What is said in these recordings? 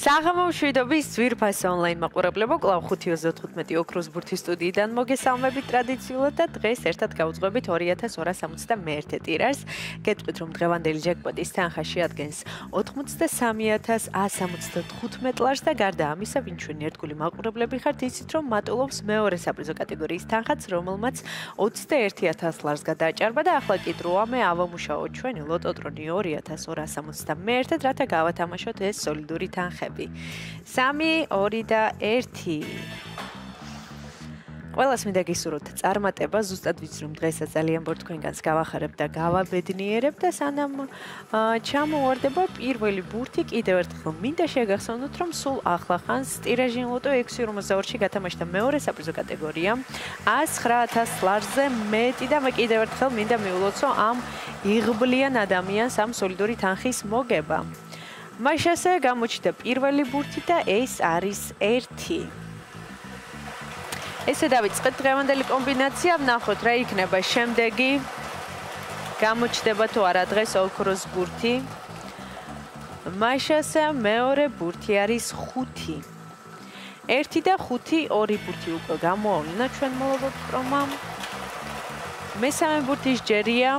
საღამო მშვიდობის ძვირფას ონლაინ მაყურებლებო, კვლავ 5:35 ოქროს ბურთის სტუდიიდან მოგესალმებით ტრადიციულად და დღეს ერთად გავუძღვებით 2261 ტირას. გეტყვით, რომ დღევანდელი ჯეკპოტის თანხა შეადგენს 83,175 ლარს და გარდა ამისა, ვინ ჩვენი ერთგული მაყურებლები ხართ, იცით, რომ მატულობს მეორე საპრიზო კატეგორიის თანხაც, რომელმაც 21,000 ლარს გადააჭარბა და ახლა კი დროა მე ავამუშაოთ ჩვენი ლოტოტრონი 2261-ად, რათა გავათამაშოთ ეს სოლიდური თანხები. 3, 2 და 1. ყველას მინდა გისურვოთ წარმატება, ზუსტად ვიცი რომ დღესაც ძალიან ბევრ თქვენგანს გავახარებ და გავაბედნიერებ და სანამ ჩამოვარდება პირველი ბურთი, კიდევ ერთხელ მინდა შეგახსოვნოთ, რომ სულ ახლა ხანს ტირაჟინ ლოტო 6.52-ში გათამაშდა მეორე საპრიზო კატეგორია 109,000 ლარზე მეტი და მე კიდევ ერთხელ მინდა მიულოცო ამ იღბლიან ადამიანს ამ სოლიდური თანხის მოგება. მაშასე გამოჩნდა პირველი ბურთი და ეს არის 1. ესე დავიწყეთ დღევანდელი კომბინაცია, ვნახოთ რა იქნება შემდეგი. გამოჩნდება თუ არა დღეს ოქროს ბურთი. მაშასე მეორე ბურთი არის 5. 1 და 5, ორი ბურთი უკვე გამოავლინა ჩვენმა ლოტოტრონმა. მესამე ბურთის ჯერია.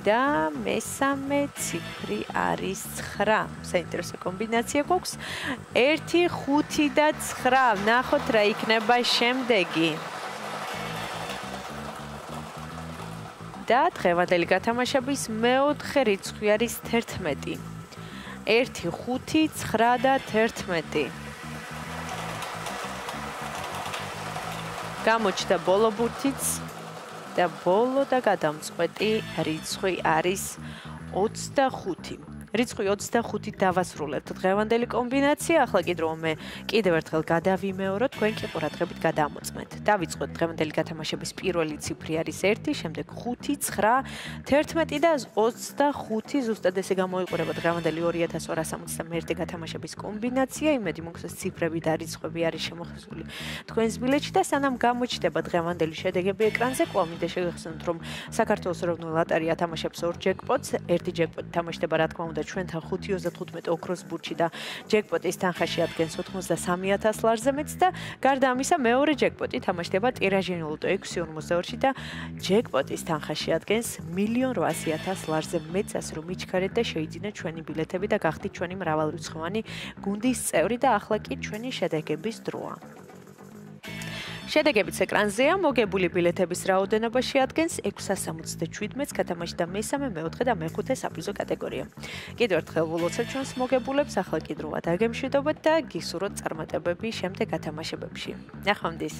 და მესამე ციფრი არის 9. საინტერესო კომბინაცია გვაქვს. 1, 5 და 9. ვნახოთ რა იქნება შემდეგი. და დღევანდელი გათამაშების მეოთხე რიცხვი არის 11. 1, 5, 9 და 11. გამოჩნდა ბოლო ბურთიც. და ბოლო და გადამწყვეტი რიცხვი არის 25. რიცხვი 25 დავასრულებთ დღევანდელი კომბინაცია. ახლა კი დროა მე კიდევ ერთხელ გადავიმეოროთ, თქვენ კი ყურადღებით გადამოწმეთ. დავიწყოთ დღევანდელი გათამაშების პირველი ციფრი არის 1, შემდეგ 5, 9, 11 და 25. ზუსტად ესე გამოიყურება დღევანდელი 2261 გათამაშების კომბინაცია. იმედი მოგცეს ციფრები და რიცხვები არის შემოხსნილი თქვენს ბილეთში და სანამ გამოჩნდება დღევანდელი შედეგები ეკრანზე, კვლავ მინდა შეგახსენოთ, რომ საქართველოს ეროვნული ლოტარია თამაშობს 2 ჯეკპოტს. ერთი ჯეკპოტი თამაშდება რა თქმა უნდა ჩვენთან 5.35 ოქროს ბურთში და ჯეკპოტის თანხა შეადგენს 83,000 ლარზე მეტს და გარდა ამისა მეორე ჯეკპოტი თამაშდება ტირაჟინ ლოტო 6.52-ში და ჯეკპოტის თანხა შეადგენს 1,800,000 ლარზე მეტს, ასე რომ მიჩქარეთ და შეიძინეთ ჩვენი ბილეთები და გახდით ჩვენი მრავალრიცხოვანი გუნდის წევრი და ახლა კი ჩვენი შედეგების დროა. შედეგებიც ეკრანზეა, მოგებული ბილეთების რაოდენობა შეადგენს 677-ს, გათამაშდა მესამე, მეოთხე და მეხუთე საპრიზო კატეგორია. კიდევ ერთხელ ვილოცეთ ჩვენს მოგებულებს, ახლა კი დროა დაგემშვიდობოთ და გისურვოთ წარმატებები შემდეგ გათამაშებებში. ნახვამდის.